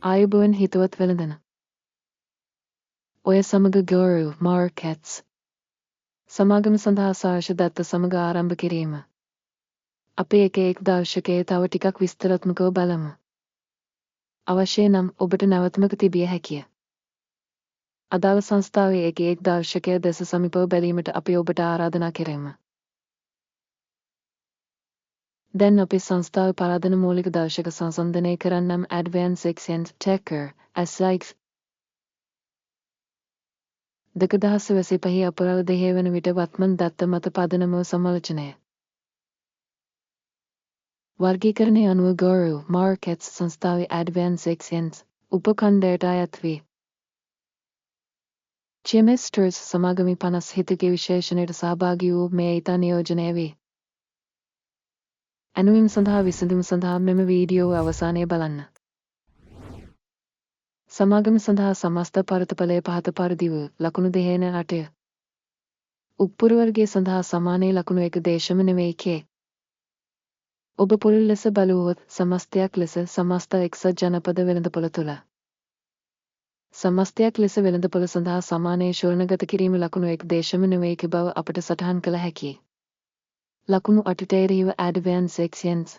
ආයුබෝවන් හිතවත් වෙළඳන. ඔය සමග ගෝරු මාර්කට්ස් සමාගම සඳහා සාර්ශ දත්ත සමග ආරම්භ කිරීම. අපේ එක දර්ශකයේ තව ටිකක් විස්තරාත්මකව බලමු. අවශ්‍ය නම් ඔබට නැවතමක තිබිය හැකිය. අදාළ සංස්ථාවේ එක දර්ශකය දෙස සමීපව බැලීමට අපි ඔබට ආරාධනා කෙරෙමු. දැන් අපේ සංස්ථාව පරාදන මූලික දර්ශක සංසන්දනය කරන්නම් Advanced Accent Checker SX 2025 අපරාධ 10 වන විට වත්මන් දත්ත මත පදනමව සමාලෝචනය. වර්ගීකරණය අනුව ගෝරු මාර්කට්ස් සංස්ථාවේ Advanced Accents උපඛණ්ඩයට අයත් වේ. චෙමිස්ටර්ස් සමාගමේ 50 හිතගේ විශේෂණයට සහභාගී වූ මේ ඉතා නියෝජනය වේ. ඇනුවීම් සඳහා විසඳුම් සඳහා මෙම වීඩියෝ අවසානය බලන්න. සමාගම සඳහා සමස්ත පරතඵලය පහත පරිදි වූ ලකුණු 2/8. උප්පුරු වර්ගය සඳහා සමානයේ ලකුණු 1.9 කේ. ඔබ පුළුල් ලෙස බලුවොත් සමස්තයක් ලෙස සමස්ත එක්සත් ජනපද වෙළඳපොළ තුළ සමස්තයක් ලෙස වෙළඳපොළ සඳහා සමානයේ ශෝරණගත කිරීම ලකුණු 1.9 බව අපට සටහන් කළ හැකියි. ලකුණු 8ට එරෙහිව Advanced Accents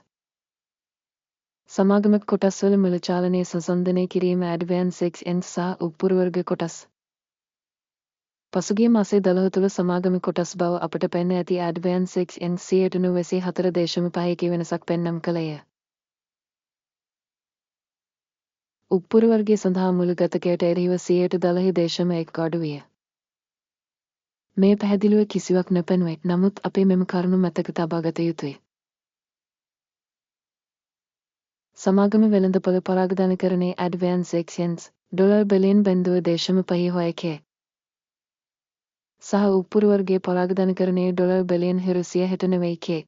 සමාගම කොටස්වල මුල චාලනය සංසන්දනය කිරීම Advanced Accents සහ උප්පුරු වර්ග කොටස්. පසුගිය මාසයේ 12 තුළ සමාගම කොටස් බව අපට පෙන්න ඇති Advanced Accents 94.5 වෙනසක් පෙන්නම් කළේය. උප්පුරු වර්ගය සඳහා මුළු ගතකයට එරෙහිව 10.1 අඩු විය. මේ පැහැදිලිව කිසිවක් නොපෙනුවේ. නමුත් අපේ මෙම කරුණු මතක තබා ගත යුතුයි. සමාගම වෙළඳපොළ පරාගධනකරණයේ Advanced Accents $1 බිලියන් 0.5 හොයකේ. සහ උප්පුරු වර්ගයේ පරාගධනකරණයේ $1 බිලියන් 169 කේ.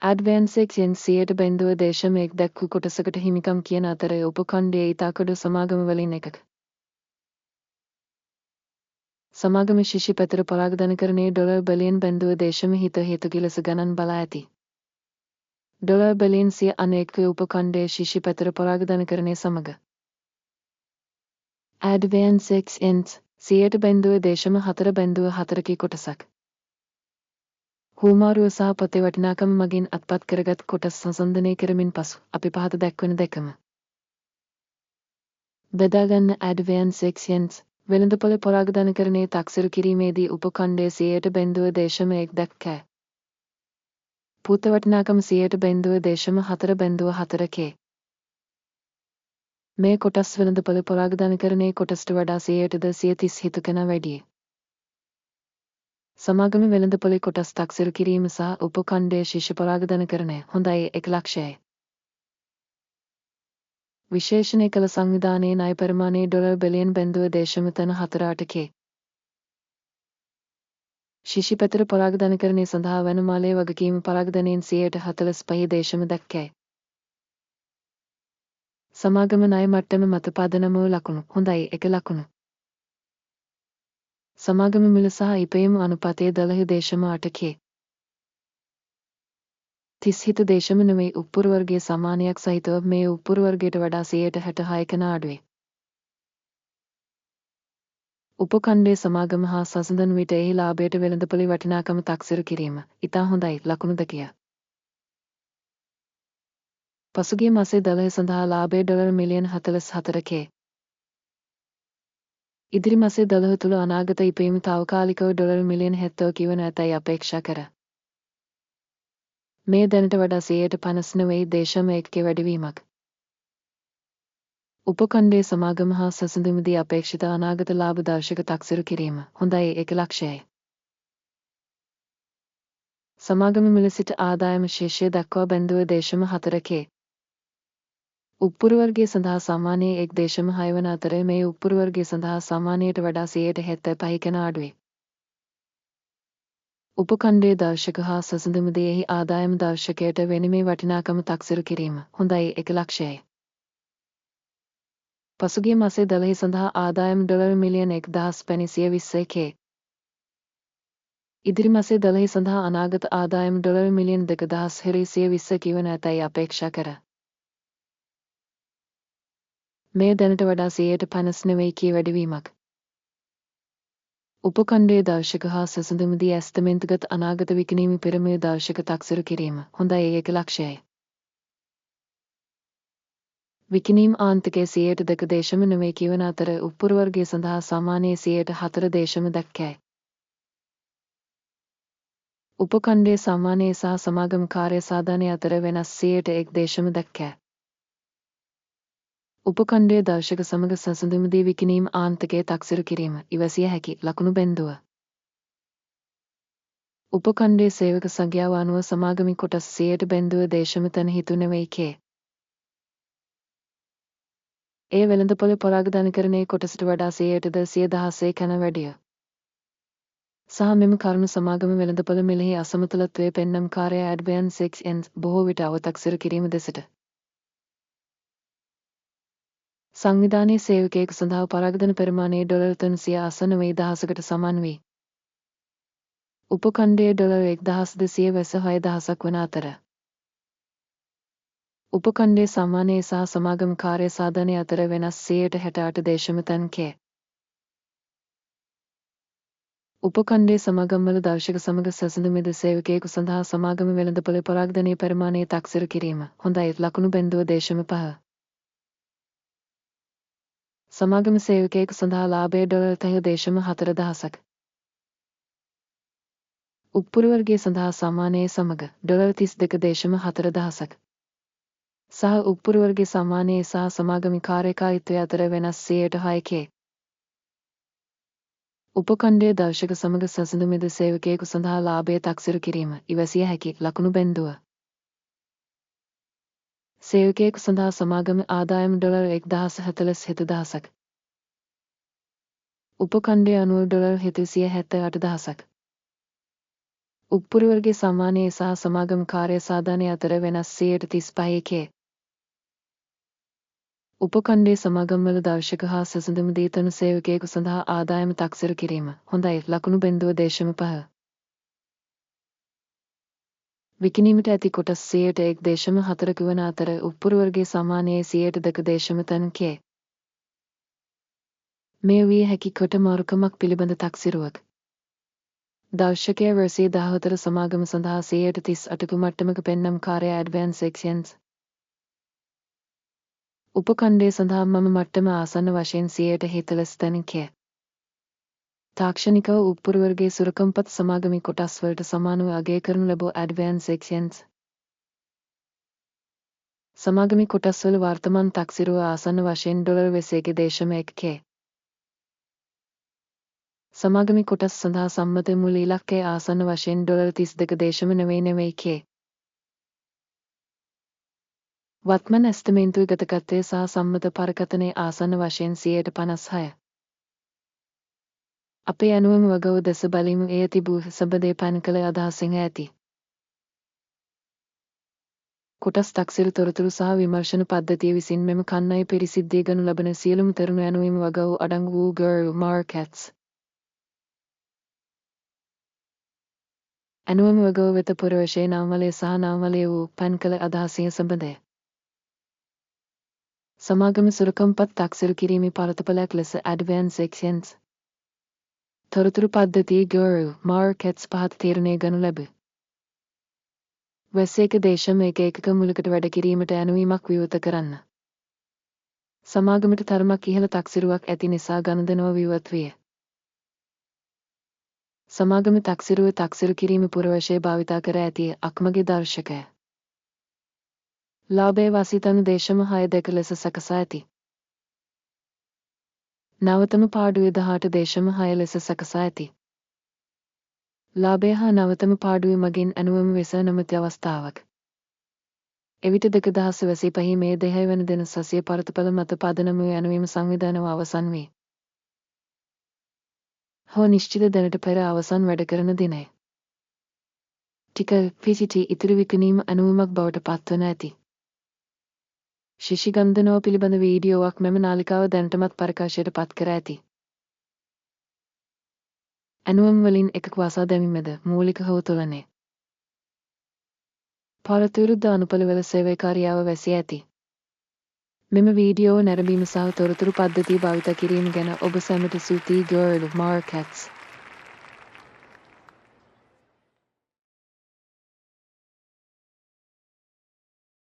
Advanced Accents 100.1 දක්වූ කොටසකට හිමිකම් කියන අතර උපඛණ්ඩයේ ඉතා කොඩු සමාගම වලින් එකක. සමාගම ශිෂ්‍ය පැතර පරාගධනකරණයේ $1 බිලියන් 0.7 හේතුක ලෙස ගණන් බලා ඇති. $1 බිලියන් 191 උපඛණ්ඩයේ ශිෂ්‍ය පැතර පරාගධනකරණය සමග Advanced Accents 100.4 කී කොටසක්. හුමාරුව සහ පොතේ වටිනාකම මගින් අත්පත් කරගත් කොටස් සංසන්දනය කරමින් පසු අපි පහත දැක්වන දෙකම බෙදාගන්න Advanced Accents වෙළඳපොළ පරාගධනකරණයේ තක්සේරු කිරීමේදී උපඛණ්ඩයේ 100.1 දක්වයි. පොත වටිනාකම 100.4 කේ. මේ කොටස් වෙළඳපොළ පරාගධනකරණයේ කොටස්ට වඩා 130 හිතුකන වැඩිය. සමාගම වෙළඳපොළේ කොටස් තක්සේරු කිරීම සහ උපඛණ්ඩයේ ශිෂ්‍ය පරාගධනකරණය හොඳයි 1 ලක්ෂයයි. විශේෂණය කළ සංවිධානයේ ණය පරිමාණයේ $1 බිලියන් 0.48 කේ. ශිෂ්‍ය පැතර පරාගධනකරණය සඳහා වන මාලයේ වගකීම පරාගධනයෙන් 45% දක්වයි. සමාගම ණය මට්ටම මත පදනම වූ ලකුණු හොඳයි 1 ලකුණු. සමාගම මිල සහ ඉපයීම අනුපාතය 10.8 කේ. 30.9 උප්පුරු වර්ගයේ සමානයක් සහිතව මේ උප්පුරු වර්ගයට වඩා 66 කන අඩුවේ. උපඛණ්ඩයේ සමාගම හා සසඳන විට එහි ලාභයට වෙළඳපොළේ වටිනාකම තක්සේරු කිරීම ඉතා හොඳයි ලකුණු 2. පසුගිය මාසයේ 12 සඳහා ලාභය $1 මිලියන් 44 කේ. ඉදිරි මාසයේ 12 තුළ අනාගත ඉපයීම తాවකාලිකව $1 මිලියන් 70 කිව නැතැයි අපේක්ෂා කර. මේ දැනට වඩා 59.1 වැඩිවීමක්. උපඛණ්ඩයේ සමාගම හා සසඳුමේදී අපේක්ෂිත අනාගත ලාභ දර්ශක තක්සේරු කිරීම හොඳයි 1 ලක්ෂයයි. සමාගම මිල සිට ආදායම ශේෂය දක්වා 0.4 කේ. උප්පුරු වර්ගය සඳහා සාමාන්‍යයේ 1.6 වන අතර මේ උප්පුරු වර්ගය සඳහා සාමාන්‍යයට වඩා 75 කන අඩුවේ. උපඛණ්ඩයේ දර්ශක හා සසඳුමේදී එහි ආදායම දර්ශකයට වෙනමේ වටිනාකම තක්සේරු කිරීම හොඳයි 1 ලක්ෂයයි. පසුගිය මාසයේ 12 සඳහා ආදායම $1 මිලියන් 1,520 කේ. ඉදිරි මාසයේ 12 සඳහා අනාගත ආදායම $1 මිලියන් 2,220 කිව නැතැයි අපේක්ෂා කර. මේ දැනට වඩා 50% වැඩිවීමක්. උපකණ්ඩයේ දර්ශක හා සසඳුමදී ඇස්තමෙන්තුගත අනාගත විකිණීම් පෙරමුණේ දර්ශක තක්සේරු කිරීම. හොඳයි ඒක ලක්ෂ්‍යයි. විකිණීම් ආන්තකයේ 2.9 කියවන අතර උප්පුරු වර්ගය සඳහා සාමාන්‍ය 4.0 දක්වයි. උපකණ්ඩයේ සාමාන්‍ය සහ සමාගම කාර්ය සාධනය අතර වෙනස් 1.1 දක්වයි. උපකණ්ඩයේ දර්ශක සමග සසඳුමදී විකිණීම් ආන්තකයේ තක්සේරු කිරීම. ඉවසිය හැකි ලකුණු බිඳුව. උපකණ්ඩයේ සේවක සංඛ්‍යාව අනුව සමාගමී කොටස් 0.0 ඒ වෙළඳපොළ පරාගධනකරණයේ කොටසට වඩා 100% කන වැඩිය. සහ මෙම කරුණු සමාගම වෙළඳපොළ මිලෙහි අසමතුලිතත්වය පෙන්නම් කාර්ය ඇඩ්වෑන්ස් එක්ස්එන් බොහෝ විට අවතක්සේරු කිරීම දෙසට. සංවිධානයේ සේවකයෙකු සඳහා පරාගධන පරිමාණය $300 ආසන්න සමාන වේ. උපකණ්ඩයේ $1226,000 වන අතර. උපකණ්ඩයේ සාමාන්‍ය සහ සමාගම කාර්ය සාධනය අතර වෙනස් 68.3 උපකණ්ඩයේ සමාගම්වල දර්ශක සමග සැසඳුමේද සේවකයෙකු සඳහා සමාගම වෙළඳපොළ පරාගධනයේ පරිමාණය තක්සේරු කිරීම. හොඳයි ලකුණු බිඳුව 0.5. සමාගම සේවකයෙකු සඳහා ලාභය $30,400. උප්පුරු වර්ගය සඳහා සාමාන්‍ය සමග $32,400. සහ උප්පුරු වර්ගයේ සාමාන්‍ය සහ සමාගමී කාර්යකාරීත්වය අතර වෙනස් 6%. උපකණ්ඩයේ දර්ශක සමග සැසඳුමේද සේවකයෙකු සඳහා ලාභය තක්සේරු කිරීම. ඉවසිය හැකි ලකුණු බිඳුව. සේවකයෙකු සඳහා සමාගම ආදායම $1,40,000. උපකණ්ඩය අනුව $778,000. උප්පුරු වර්ගයේ සාමාන්‍ය සහ සමාගම කාර්ය සාධනය අතර වෙනස් 35%. උපකණ්ඩයේ සමාගම්වල දර්ශක හා සැසඳුමදී තනු සේවකයෙකු සඳහා ආදායම තක්සේරු කිරීම. හොඳයි ලකුණු බිඳුව 0.5. විකිණීමට ඇති කොටස් 1.4 වන අතර උප්පුරු වර්ගයේ සාමාන්‍ය 2.3 මේ විය හැකි කොට මාරුකමක් පිළිබඳ තක්සේරුවක්. දර්ශකය වර්ෂයේ 14 සමාගම සඳහා 38ක මට්ටමක පෙන්නම් කාර්ය ඇඩ්වෑන්ස් එක්ස්එන්ස්. උපකණ්ඩය සඳහා මම මට්ටම ආසන්න වශයෙන් 140 තාක්ෂණිකව උප්පුරු වර්ගයේ සුරකම්පත් සමාගමී කොටස් වලට සමානව අගය කරනු ලැබූ ඇඩ්වෑන්ස් එක්ස්එන්ස්. සමාගමී කොටස්වල වර්තමාන තක්සේරුව ආසන්න වශයෙන් $20.1. සමාගමී කොටස් සඳහා සම්මත මුල් ඉලක්කය ආසන්න වශයෙන් $32.9. වත්මන් ඇස්තමේන්තුවේ ගතකත්වය සහ සම්මත පරකථනයේ ආසන්න වශයෙන් 56. අපේ ඇනුවම වගව දෙස බලීම එය තිබූ සම්බන්ධය පන් කළ අදහසින් ඇති. කොටස් තක්සේරු තොරතුරු සහ විමර්ශන පද්ධතිය විසින් මෙම කන්නය පිරිසිද්දී ගනු ලබන සියලුම තරුණ ඇනුවීම වගව අඩංගු වූ ගර්ල් මාර්කට්ස්. ඇනුවම වගව වෙත පුරවශයේ නාමවලය සහ නාමවලය වූ පන් කළ අදහසිය සම්බන්ධය. සමාගම සුරකම්පත් තක්සේරු කිරීමේ පරතඵලයක් ලෙස ඇඩ්වෑන්ස් එක්ස්එන්ස්. තොරතුරු පද්ධතියේ ගර්ල් මාර්කට්ස් පහත තීරණය ගනු ලැබ. වැස්සේක 1.1 මුලකට වැඩ කිරීමට ඇනුවීමක් විවෘත කරන්න. සමාගමට තරමක් ඉහළ තක්සේරුවක් ඇති නිසා ගනුදෙනුව විවෘත විය. සමාගම තක්සේරුව තක්සේරු කිරීම පුරවශයේ භාවිතා කර ඇති අක්මගේ දර්ශකය. ලාභය වසීතනු 0.6 ලෙස සකසා ඇති. නවතම පාඩුවේ 18.6 ලෙස සකසා ඇති. ලාභය හා නවතම පාඩුවේ මගින් ඇනුවම වෙස නමැති අවස්ථාවක්. එවිට 2025 මේ 10 වන දින සසිය පරතඵල මත පදනම වූ ඇනුවීම සංවිධානව අවසන් වේ. හෝ නිශ්චිත දැනට පෙර අවසන් වැඩ කරන දිනය. ටික PCT ඉතිරි විකිණීම ඇනුවීමක් බවට පත්වන ඇති. ශිෂිගන්ධනව පිළිබඳ වීඩියෝවක් මෙම නාලිකාව දැනටමත් ප්‍රකාශයට පත් කර ඇති. ඇනුවම් වලින් එකක් වසා දැමීමද මූලික හෝ තුලනේ. පළතුරුද අනුපළවල සේවකාරියාව වැසී ඇති. මෙම වීඩියෝ නැරඹීම සහ තොරතුරු පද්ධතිය භාවිත කිරීම ගැන ඔබ සැමට ස්තුතියි ගර්ල් මාර්කට්ස්.